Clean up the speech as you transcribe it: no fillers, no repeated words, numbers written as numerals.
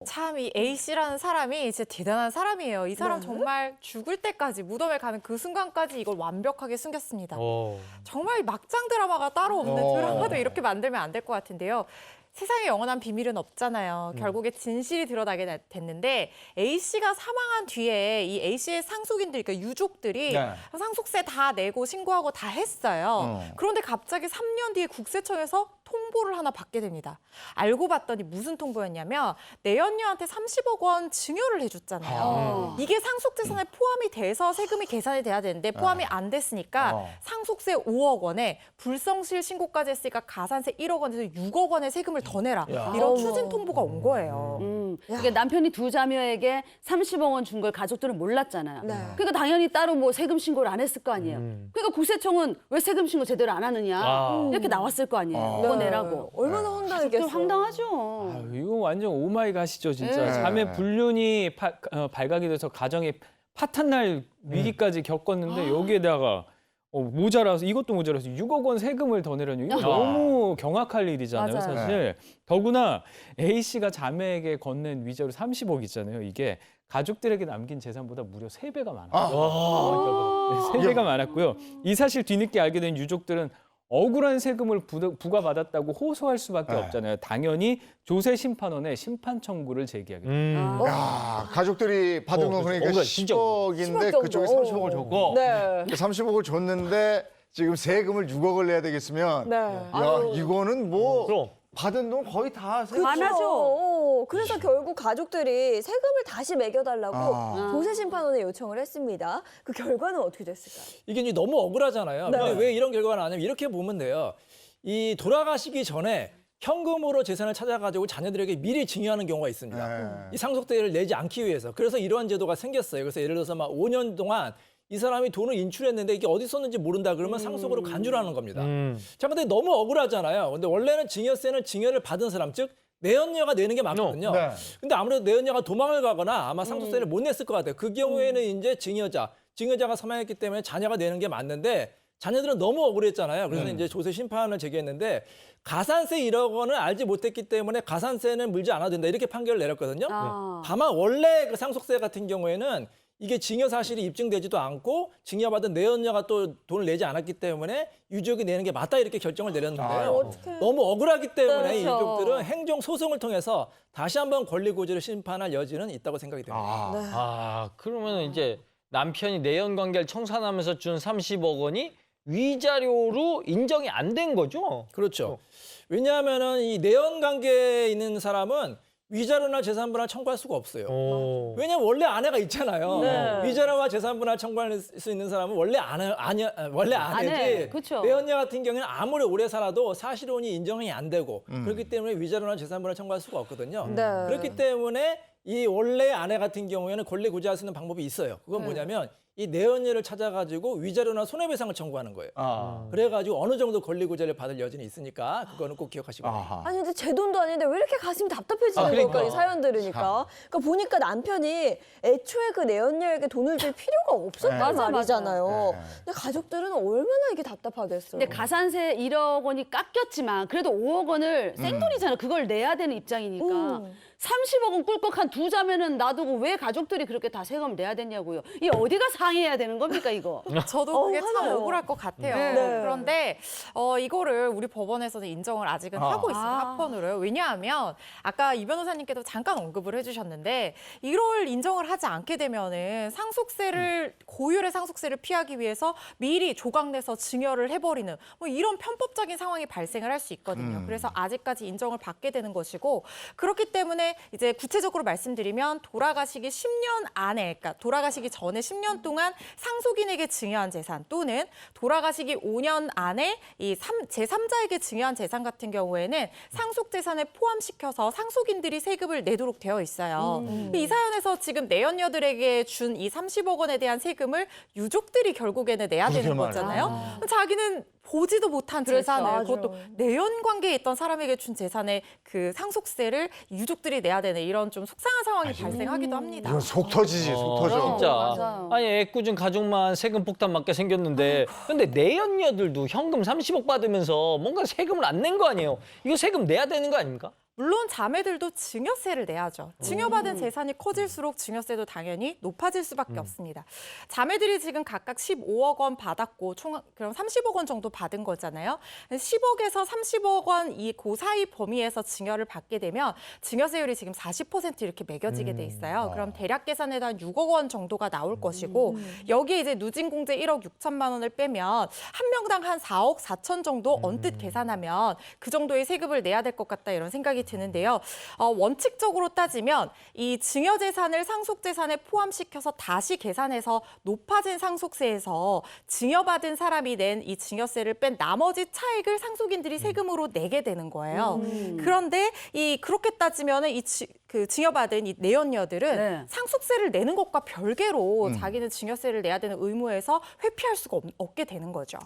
참 이 A 씨라는 사람이 진짜 대단한 사람이에요. 이 사람 정말 죽을 때까지 무덤에 가는 그 순간까지 이걸 완벽하게 숨겼습니다. 정말 막장 드라마가 따로 없는 드라마도 이렇게 만들면 안 될 것 같은데요. 세상에 영원한 비밀은 없잖아요. 결국에 진실이 드러나게 됐는데 A 씨가 사망한 뒤에 이 A 씨의 상속인들, 그러니까 유족들이 상속세 다 내고 신고하고 다 했어요. 그런데 갑자기 3년 뒤에 국세청에서 통보를 하나 받게 됩니다. 알고 봤더니 무슨 통보였냐면 내연녀한테 30억 원 증여를 해줬잖아요. 이게 상속재산에 포함이 돼서 세금이 계산이 돼야 되는데 포함이 안 됐으니까 상속세 5억 원에 불성실 신고까지 했으니까 가산세 1억 원에서 6억 원의 세금을 더 내라. 이런 추진 통보가 온 거예요. 그러니까 남편이 두 자녀에게 30억 원 준 걸 가족들은 몰랐잖아요. 그러니까 당연히 따로 뭐 세금 신고를 안 했을 거 아니에요. 그러니까 국세청은 왜 세금 신고 제대로 안 하느냐 이렇게 나왔을 거 아니에요. 그거 내라고. 얼마나 황당했겠어요. 황당하죠. 아유, 이거 완전 오마이갓이죠, 진짜. 자매 불륜이 발각이 돼서 가정이 파탄날 위기까지 겪었는데 여기에다가 모자라서 이것도 모자라서 6억 원 세금을 더 내려니 이거 너무 경악할 일이잖아요, 맞아요. 사실. 더구나 A 씨가 자매에게 건넨 위자료 30억이잖아요. 이게 가족들에게 남긴 재산보다 무려 3배가 많아요. 3배가 많았고요. 이 사실 뒤늦게 알게 된 유족들은 억울한 세금을 부과받았다고 호소할 수밖에 없잖아요. 당연히 조세 심판원에 심판 청구를 제기하게 됩니다. 야, 가족들이 받은 건 그러니까 억울해, 진짜 10억인데 10억 그쪽에 정도. 30억을 줬고 네. 30억을 줬는데 지금 세금을 6억을 내야 되겠으면 네. 야, 이거는 뭐 그럼. 받은 돈 거의 다 세금. 많아죠. 그래서 결국 가족들이 세금을 다시 매겨달라고 조세심판원에 요청을 했습니다. 그 결과는 어떻게 됐을까요? 이게 이제 너무 억울하잖아요. 네. 근데 왜 이런 결과가 나냐면 이렇게 보면 돼요. 이 돌아가시기 전에 현금으로 재산을 찾아가지고 자녀들에게 미리 증여하는 경우가 있습니다. 이 상속세를 내지 않기 위해서. 그래서 이러한 제도가 생겼어요. 그래서 예를 들어서 막 5년 동안 이 사람이 돈을 인출했는데 이게 어디 썼는지 모른다 그러면 상속으로 간주를 하는 겁니다. 자, 근데 너무 억울하잖아요. 근데 원래는 증여세는 증여를 받은 사람, 즉 내연녀가 내는 게 맞거든요. 네. 근데 아무래도 내연녀가 도망을 가거나 아마 상속세를 못 냈을 것 같아요. 그 경우에는 이제 증여자가 사망했기 때문에 자녀가 내는 게 맞는데 자녀들은 너무 억울했잖아요. 그래서 이제 조세 심판을 제기했는데 가산세 1억 원을 알지 못했기 때문에 가산세는 물지 않아도 된다 이렇게 판결을 내렸거든요. 다만 원래 그 상속세 같은 경우에는 이게 증여 사실이 입증되지도 않고 증여받은 내연녀가 또 돈을 내지 않았기 때문에 유족이 내는 게 맞다 이렇게 결정을 내렸는데요. 어떡해. 너무 억울하기 때문에 이 그렇죠. 유족들은 행정 소송을 통해서 다시 한번 권리 구제를 심판할 여지는 있다고 생각이 됩니다. 그러면 이제 남편이 내연 관계를 청산하면서 준 30억 원이 위자료로 인정이 안 된 거죠? 그렇죠. 왜냐하면은 이 내연 관계에 있는 사람은 위자료나 재산분할 청구할 수가 없어요. 왜냐면 원래 아내가 있잖아요. 위자료와 재산분할 청구할 수 있는 사람은 원래 아내지. 그쵸. 내연녀 같은 경우에는 아무리 오래 살아도 사실혼이 인정이 안 되고 그렇기 때문에 위자료나 재산분할 청구할 수가 없거든요. 네. 그렇기 때문에 이 원래 아내 같은 경우에는 권리 구제할 수 있는 방법이 있어요. 그건 뭐냐면 이 내연녀를 찾아가지고 위자료나 손해배상을 청구하는 거예요. 그래가지고 어느 정도 권리 구제를 받을 여지는 있으니까 그거는 꼭 기억하시고. 아니 근데 제 돈도 아닌데 왜 이렇게 가슴이 답답해지는 걸까 이 사연 들으니까. 그러니까 보니까 남편이 애초에 그 내연녀에게 돈을 줄 필요가 없었단 말이잖아요. 근데 가족들은 얼마나 이게 답답하겠어요. 근데 가산세 1억 원이 깎였지만 그래도 5억 원을 생돈이잖아. 그걸 내야 되는 입장이니까. 30억 원 꿀꺽한 두 자매는 놔두고 왜 가족들이 그렇게 다 세금을 내야 되냐고요. 이 어디가 상해야 되는 겁니까 이거? 저도 그게 참 화나요. 억울할 것 같아요. 네. 그런데 이거를 우리 법원에서는 인정을 아직은 하고 있어요. 합헌으로요. 왜냐하면 아까 이 변호사님께도 잠깐 언급을 해주셨는데 이걸 인정을 하지 않게 되면은 상속세를 고율의 상속세를 피하기 위해서 미리 조각내서 증여를 해버리는 뭐 이런 편법적인 상황이 발생을 할 수 있거든요. 그래서 아직까지 인정을 받게 되는 것이고 그렇기 때문에 이제 구체적으로 말씀드리면 돌아가시기 10년 안에, 그러니까 돌아가시기 전에 10년 동안 상속인에게 증여한 재산 또는 돌아가시기 5년 안에 이 제3자에게 증여한 재산 같은 경우에는 상속 재산에 포함시켜서 상속인들이 세금을 내도록 되어 있어요. 이 사연에서 지금 내연녀들에게 준 이 30억 원에 대한 세금을 유족들이 결국에는 내야 되는 거잖아요. 자기는 보지도 못한 재산을 그것도 내연 관계에 있던 사람에게 준 재산의 그 상속세를 유족들이 내야 되는 이런 좀 속상한 상황이 발생하기도 합니다. 이건 속 터지지, 속 터져. 진짜. 맞아요. 아니 애꿎은 가족만 세금 폭탄 맞게 생겼는데 근데 내연녀들도 현금 30억 받으면서 뭔가 세금을 안 낸 거 아니에요? 이거 세금 내야 되는 거 아닙니까? 물론 자매들도 증여세를 내야죠. 증여받은 재산이 커질수록 증여세도 당연히 높아질 수밖에 없습니다. 자매들이 지금 각각 15억 원 받았고 총 그럼 30억 원 정도 받은 거잖아요. 10억에서 30억 원 이 그 사이 범위에서 증여를 받게 되면 증여세율이 지금 40% 이렇게 매겨지게 돼 있어요. 그럼 대략 계산해도 한 6억 원 정도가 나올 것이고 여기에 이제 누진공제 1억 6천만 원을 빼면 한 명당 한 4억 4천 정도 언뜻 계산하면 그 정도의 세금을 내야 될 것 같다 이런 생각이 드는데요. 원칙적으로 따지면 이 증여재산을 상속재산에 포함시켜서 다시 계산해서 높아진 상속세에서 증여받은 사람이 낸 이 증여세를 뺀 나머지 차액을 상속인들이 세금으로 내게 되는 거예요. 그런데 그렇게 따지면 그 증여받은 이 내연녀들은 네. 상속세를 내는 것과 별개로 자기는 증여세를 내야 되는 의무에서 회피할 수가 없게 되는 거죠.